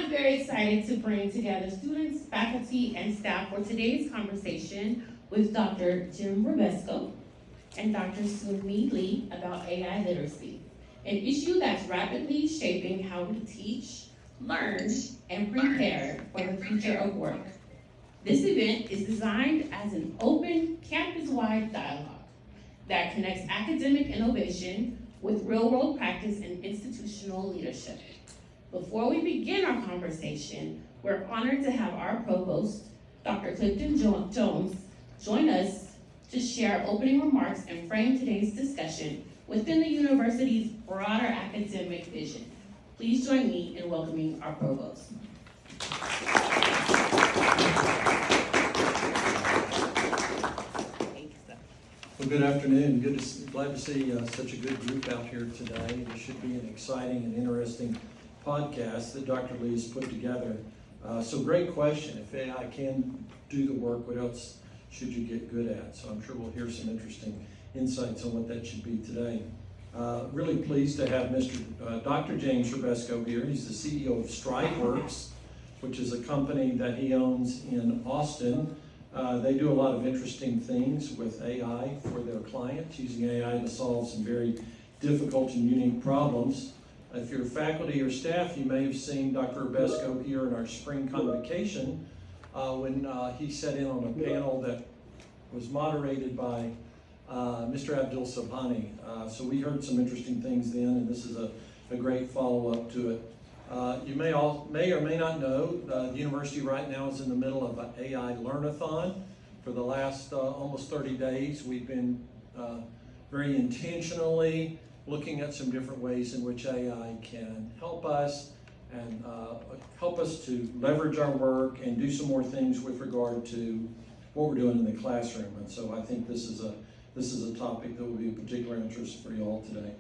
I'm very excited to bring together students, faculty, and staff for today's conversation with Dr. Jim Rebesco and Dr. Sumi Lee about AI literacy, an issue that's rapidly shaping how we teach, learn, and prepare for the future of work. This event is designed as an open, campus-wide dialogue that connects academic innovation with real-world practice and institutional leadership. Before we begin our conversation, we're honored to have our provost, Dr. Clifton Jones, join us to share opening remarks and frame today's discussion within the university's broader academic vision. Please join me in welcoming our provost. Well, good afternoon. Glad to see such a good group out here today. This should be an exciting and interesting podcast that Dr. Lee has put together. So great question. If AI can do the work, what else should you get good at? So I'm sure we'll hear some interesting insights on what that should be today. Really pleased to have Dr. James Rebesco here. He's the CEO of StrideWorks, which is a company that he owns in Austin. They do a lot of interesting things with AI for their clients, using AI to solve some very difficult and unique problems. If you're faculty or staff, you may have seen Dr. Rebesco here in our spring convocation when he sat in on a panel that was moderated by Mr. Abdul Sabhani. So we heard some interesting things then, and this is a great follow-up to it. You may or may not know, the university right now is in the middle of an AI Learnathon. For the last almost 30 days, we've been very intentionally looking at some different ways in which AI can help us and help us to leverage our work and do some more things with regard to what we're doing in the classroom. And so I think this is a topic that will be of particular interest for you all today.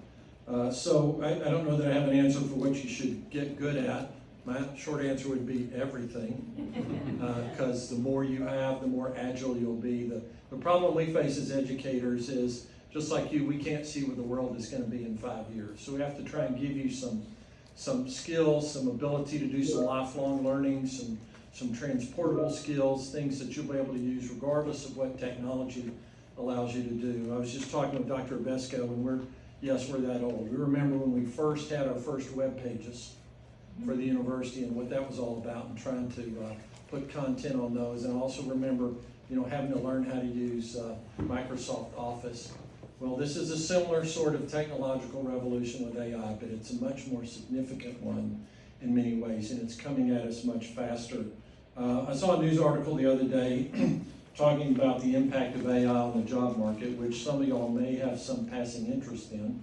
So I don't know that I have an answer for what you should get good at. My short answer would be everything, because the more you have, the more agile you'll be. The problem we face as educators is, just like you, we can't see what the world is going to be in 5 years. So we have to try and give you some skills, some ability to do some lifelong learning, some transportable skills, things that you'll be able to use regardless of what technology allows you to do. I was just talking with Dr. Rebesco, and we're that old. We remember when we first had our first web pages for the university and what that was all about, and trying to put content on those. And I also remember, having to learn how to use Microsoft Office. Well, this is a similar sort of technological revolution with AI, but it's a much more significant one in many ways, and it's coming at us much faster. I saw a news article the other day talking about the impact of AI on the job market, which some of y'all may have some passing interest in.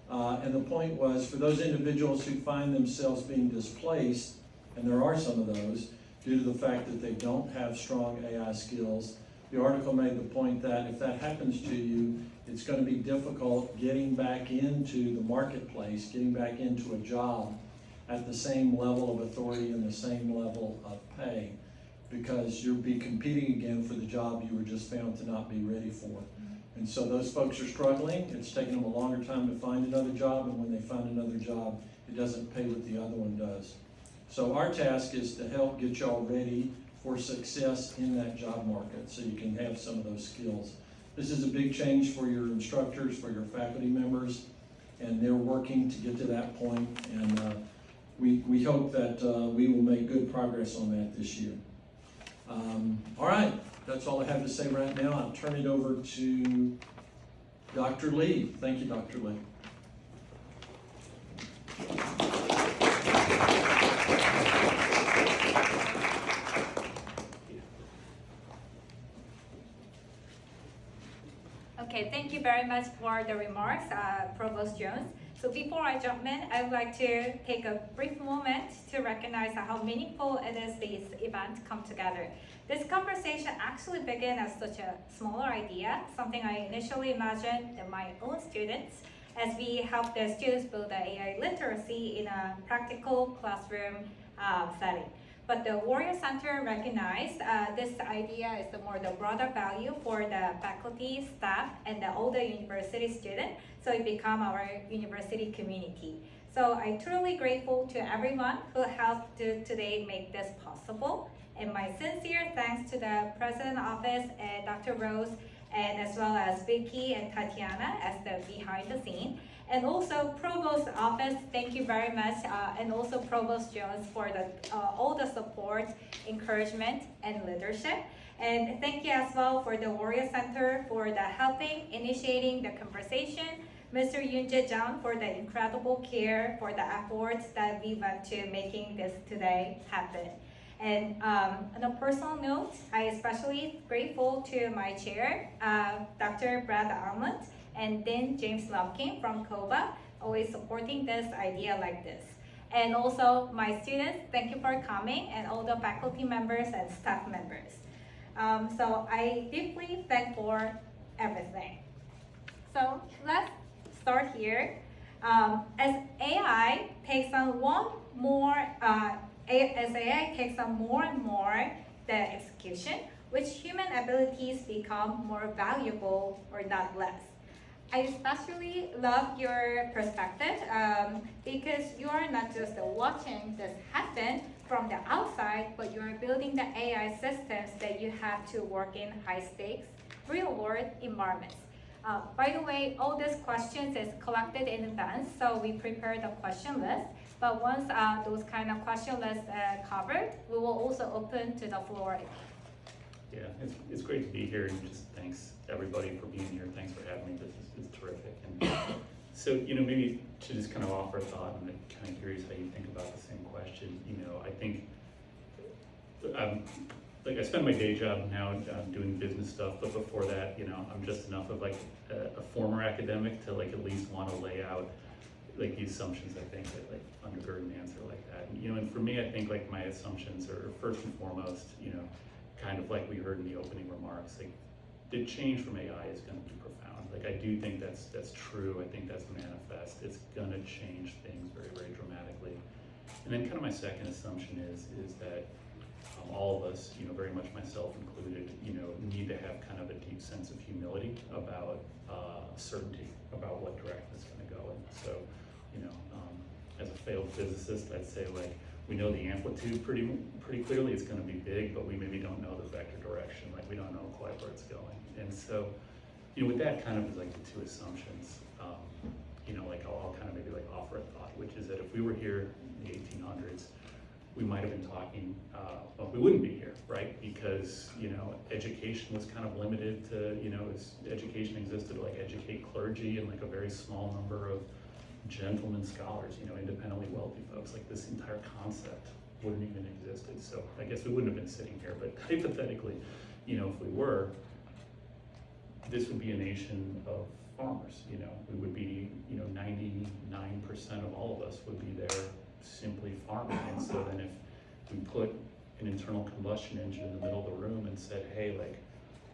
And the point was, for those individuals who find themselves being displaced, and there are some of those, due to the fact that they don't have strong AI skills, the article made the point that if that happens to you, it's going to be difficult getting back into the marketplace, getting back into a job at the same level of authority and the same level of pay, because you'll be competing again for the job you were just found to not be ready for. And so those folks are struggling. It's taking them a longer time to find another job, and when they find another job, it doesn't pay what the other one does. So our task is to help get y'all ready for success in that job market so you can have some of those skills. This is a big change for your instructors, for your faculty members, and they're working to get to that point, and we hope that we will make good progress on that this year. All right, that's all I have to say right now. I'll turn it over to Dr. Lee. Thank you, Dr. Lee. Okay, thank you very much for the remarks, Provost Jones. So before I jump in, I would like to take a brief moment to recognize how meaningful it is this event come together. This conversation actually began as such a smaller idea, something I initially imagined in my own students as we help the students build the AI literacy in a practical classroom setting. But the Warrior Center recognized this idea is the broader value for the faculty, staff, and the older university student. So it became our university community. So I'm truly grateful to everyone who helped to today make this possible. And my sincere thanks to the President Office and Dr. Rose, and as well as Vicky and Tatiana as the behind the scene. And also Provost Office, thank you very much. And also Provost Jones for all the support, encouragement, and leadership. And thank you as well for the Warrior Center for the helping, initiating the conversation. Mr. Yoonjae Jang for the incredible care, for the efforts that we went to making this today happen. And on a personal note, I especially grateful to my chair, Dr. Brad Armand, and then James Lumpkin from COBA, always supporting this idea like this. And also my students, thank you for coming, and all the faculty members and staff members. So I deeply thank for everything. So let's start here. As AI takes on more and more the execution, which human abilities become more valuable or not less. I especially love your perspective because you are not just watching this happen from the outside, but you are building the AI systems that you have to work in high stakes, real world environments. By the way, all these questions is collected in advance, so we prepared a question list. But once those kind of question lists are covered, we will also open to the floor. Yeah, it's great to be here, and just thanks everybody for being here. Thanks for having me. This is terrific. And so, maybe to just kind of offer a thought, I'm kind of curious how you think about the same question. I think I spend my day job now doing business stuff, but before that, I'm just enough of a former academic to at least want to lay out the assumptions I think that undergird an answer like that. And for me, I think my assumptions are first and foremost, kind of like we heard in the opening remarks, the change from AI is going to be profound. I do think that's true. I think that's manifest. It's going to change things very, very dramatically. And then kind of my second assumption is that all of us, very much myself included, need to have kind of a deep sense of humility about certainty about what direction it's going to go in. So, as a failed physicist, I'd say we know the amplitude pretty clearly. It's going to be big, but we maybe don't know the vector direction. We don't know quite where it's going. And so, with that kind of as the two assumptions, I'll kind of maybe offer a thought, which is that if we were here in the 1800s, we might have been talking, we wouldn't be here, right? Because, education was kind of limited to, education existed to educate clergy and a very small number of gentlemen scholars, independently wealthy folks. This entire concept wouldn't even existed. So I guess we wouldn't have been sitting here, but hypothetically, if we were, this would be a nation of farmers. We would be, 99% of all of us would be there simply farming. And so then if we put an internal combustion engine in the middle of the room and said, hey,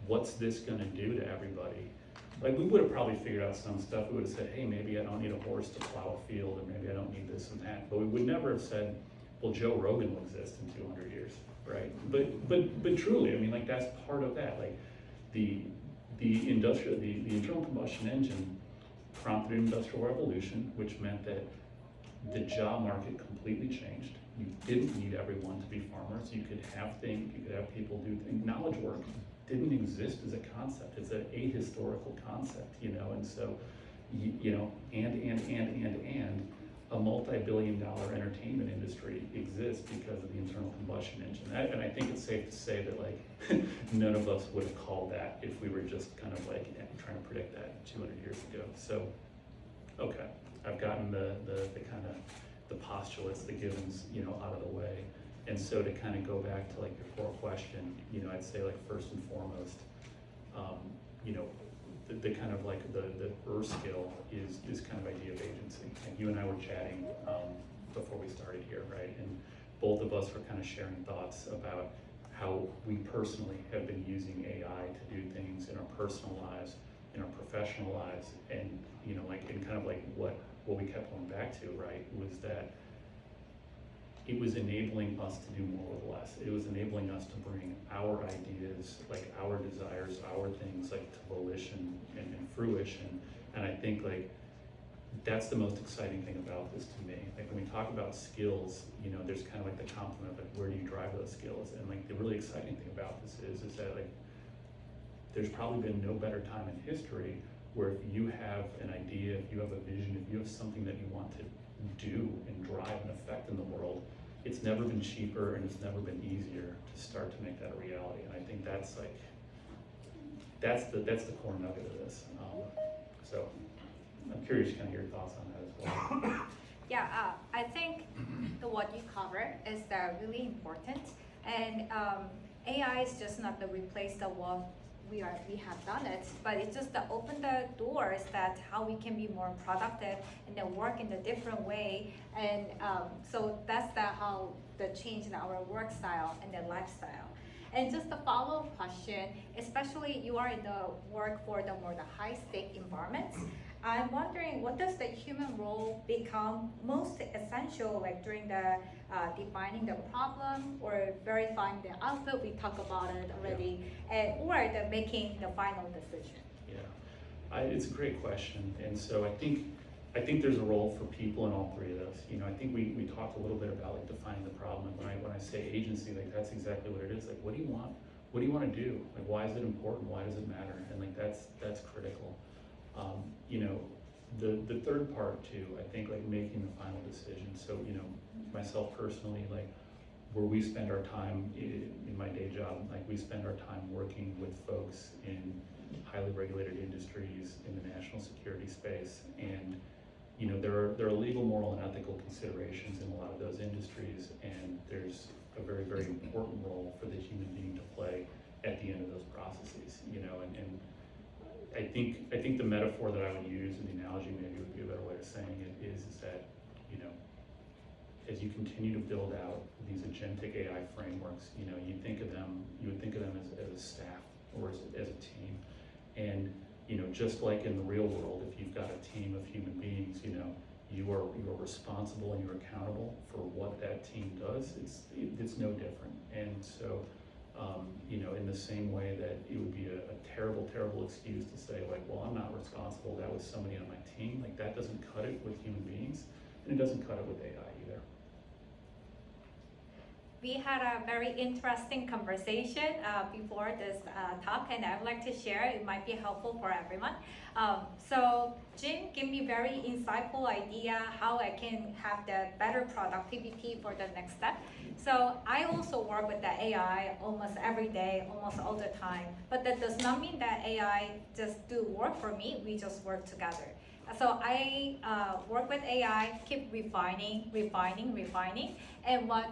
what's this gonna do to everybody? We would have probably figured out some stuff. We would have said, hey, maybe I don't need a horse to plow a field, or maybe I don't need this and that. But we would never have said, well, Joe Rogan will exist in 200 years, right? But truly, that's part of that. The internal combustion engine prompted an industrial revolution, which meant that the job market completely changed. You didn't need everyone to be farmers. You could have people do things. Knowledge work didn't exist as a concept. It's an ahistorical concept, and so, and a multi-billion-dollar entertainment industry exists because of the internal combustion engine. And I think it's safe to say that none of us would have called that if we were just kind of trying to predict that 200 years ago. So, okay, I've gotten the kind of the postulates, the givens, out of the way. And so to kind of go back to your core question, I'd say first and foremost, the kind of the skill is kind of idea of agency. And you and I were chatting before we started here, right? And both of us were kind of sharing thoughts about how we personally have been using AI to do things in our personal lives, in our professional lives, and and kind of what we kept going back to, right, was that it was enabling us to do more with less. It was enabling us to bring our ideas, our desires, our things, to volition and fruition. And I think that's the most exciting thing about this to me. Like when we talk about skills, you know, there's kind of like the complement of like, where do you drive those skills? And like the really exciting thing about this is that like, there's probably been no better time in history where if you have an idea, if you have a vision, if you have something that you want to do and drive an effect in the world, it's never been cheaper and it's never been easier to start to make that a reality. And I think that's like, that's the core nugget of this. So I'm curious to kind of hear your thoughts on that as well. Yeah, I think what you cover is really important, and AI is just not to replace the what we have done it, but it's just to open the doors that how we can be more productive and then work in a different way, and so that's how the change in our work style and the lifestyle. And just a follow-up question, especially you are in the work for the more high stake environments. I'm wondering, what does the human role become most essential, like during the defining the problem or verifying the output? We talked about it already, or the making the final decision. Yeah, it's a great question, and so I think there's a role for people in all three of those. You know, I think we talked a little bit about like defining the problem. And when I say agency, like that's exactly what it is. Like, what do you want? What do you want to do? Like, why is it important? Why does it matter? And like that's critical. You know, the third part too, I think like making the final decision. So, you know, myself personally, like where we spend our time in my day job, like we spend our time working with folks in highly regulated industries in the national security space. And, you know, there are legal, moral, and ethical considerations in a lot of those industries, and there's a very, very important role for the human being to play at the end of those processes, you know, and I think the metaphor that I would use, and the analogy maybe would be a better way of saying it, is that, you know, as you continue to build out these agentic AI frameworks, you know, you would think of them as a staff or as a team. And, you know, just like in the real world, if you've got a team of human beings, you know, you are responsible and you're accountable for what that team does. It's no different. And so, you know, in the same way that it would be a terrible, terrible excuse to say like, well, I'm not responsible, that was somebody on my team. Like that doesn't cut it with human beings, and it doesn't cut it with AI either. We had a very interesting conversation before this talk, and I would like to share. It might be helpful for everyone. So Jim gave me very insightful idea how I can have the better productivity for the next step. So I also work with the AI almost every day, almost all the time. But that does not mean that AI just do work for me. We just work together. So I work with AI, keep refining, and what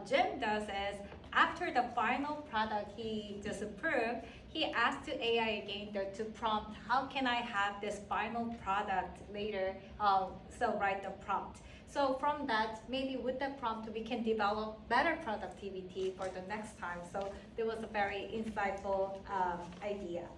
Jim does is, after the final product he just approved, he asked to AI again to prompt, how can I have this final product later, so write the prompt. So from that, maybe with the prompt, we can develop better productivity for the next time. So there was a very insightful idea.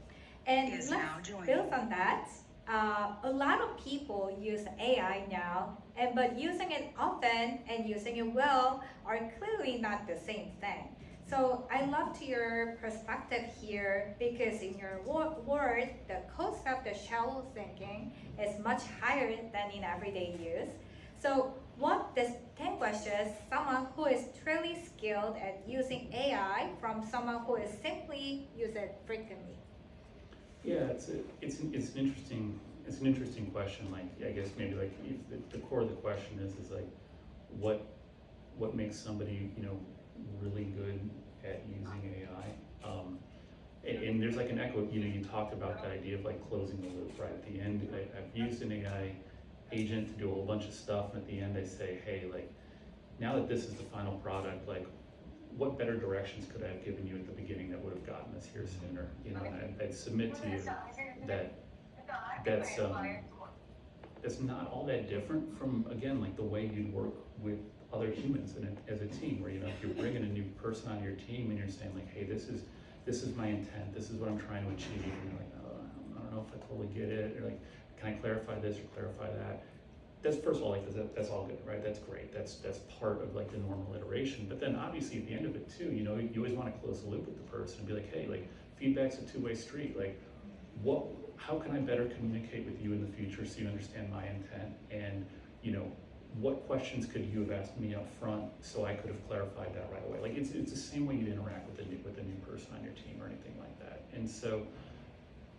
And let's build on that. A lot of people use AI now, but using it often and using it well are clearly not the same thing. So I love to your perspective here, because in your word, the cost of the shallow thinking is much higher than in everyday use. So what distinguishes someone who is truly skilled at using AI from someone who is simply use it frequently? Yeah, it's an interesting question. Like, I guess maybe like if the core of the question is like, what makes somebody, you know, really good at using AI? And there's like an echo. You know, you talked about the idea of like closing the loop right at the end. I've used an AI agent to do a whole bunch of stuff, and at the end they say, hey, like, now that this is the final product, like, what better directions could I have given you at the beginning that would have gotten us here sooner? You know, and I'd submit to you that that's not all that different from, again, like the way you'd work with other humans as a team, where, you know, if you're bringing a new person on your team and you're saying like, hey, this is my intent, this is what I'm trying to achieve, and you're like, oh, I don't know if I totally get it, or like, can I clarify this or clarify that? That's, first of all, like, that's all good, right? That's great. That's part of like the normal iteration. But then obviously at the end of it too, you know, you always want to close the loop with the person and be like, hey, like, feedback's a two-way street. Like, what how can I better communicate with you in the future so you understand my intent? And, you know, what questions could you have asked me up front so I could have clarified that right away? Like, it's the same way you interact with a new person on your team or anything like that. And so,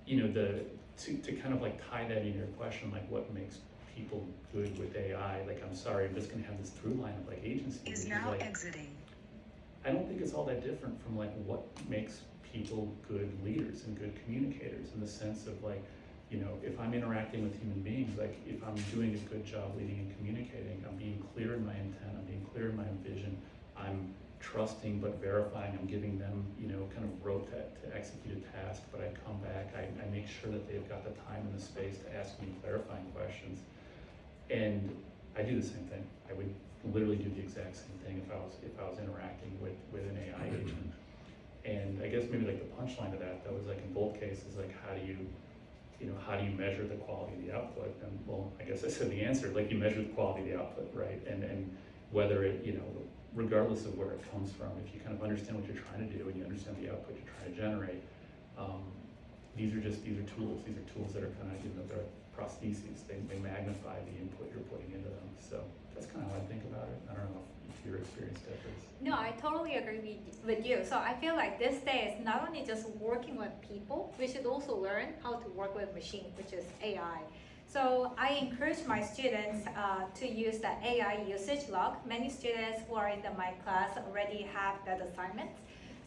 you know, to kind of like tie that into your question, like what makes people good with AI, like, I'm sorry, I'm just gonna have this through line of like agency. Is which now like, exiting. I don't think it's all that different from like what makes people good leaders and good communicators, in the sense of like, you know, if I'm interacting with human beings, like if I'm doing a good job leading and communicating, I'm being clear in my intent, I'm being clear in my vision, I'm trusting but verifying, I'm giving them, you know, kind of rope to execute a task, but I come back, I make sure that they've got the time and the space to ask me clarifying questions. And I do the same thing. I would literally do the exact same thing if I was interacting with an AI agent. And I guess maybe like the punchline to that was like in both cases, like how do you measure the quality of the output? And well, I guess I said the answer, like you measure the quality of the output, right? And whether it, you know, regardless of where it comes from, if you kind of understand what you're trying to do and you understand the output you're trying to generate, these are tools. These are tools that are kind of, you know, they're prostheses. They magnify the input you're putting into them. So that's kind of how I think about it. I don't know if your experience differs. No, I totally agree with you. So I feel like this day is not only just working with people, we should also learn how to work with machine, which is AI. So I encourage my students to use the AI usage log. Many students who are in my class already have that assignment.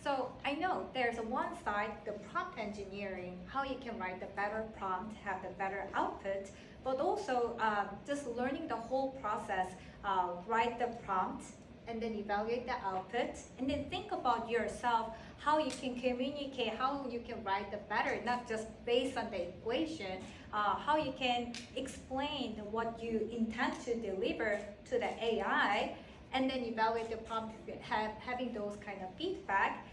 So I know there's one side, the prompt engineering, how you can write the better prompt, have the better output, but also just learning the whole process, write the prompt, and then evaluate the output, and then think about yourself, how you can communicate, how you can write the better, not just based on the equation, how you can explain what you intend to deliver to the AI, and then evaluate the prompt, having those kind of feedback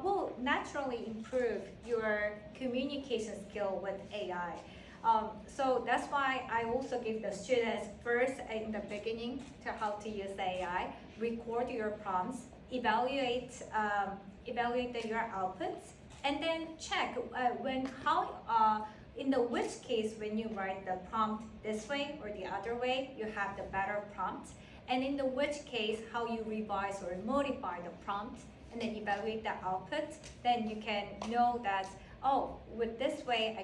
will naturally improve your communication skill with AI. So that's why I also give the students first in the beginning to how to use the AI, record your prompts, evaluate your outputs, and then check in which case when you write the prompt this way or the other way, you have the better prompt, and in which case how you revise or modify the prompt, and then evaluate the output, then you can know that, oh, with this way I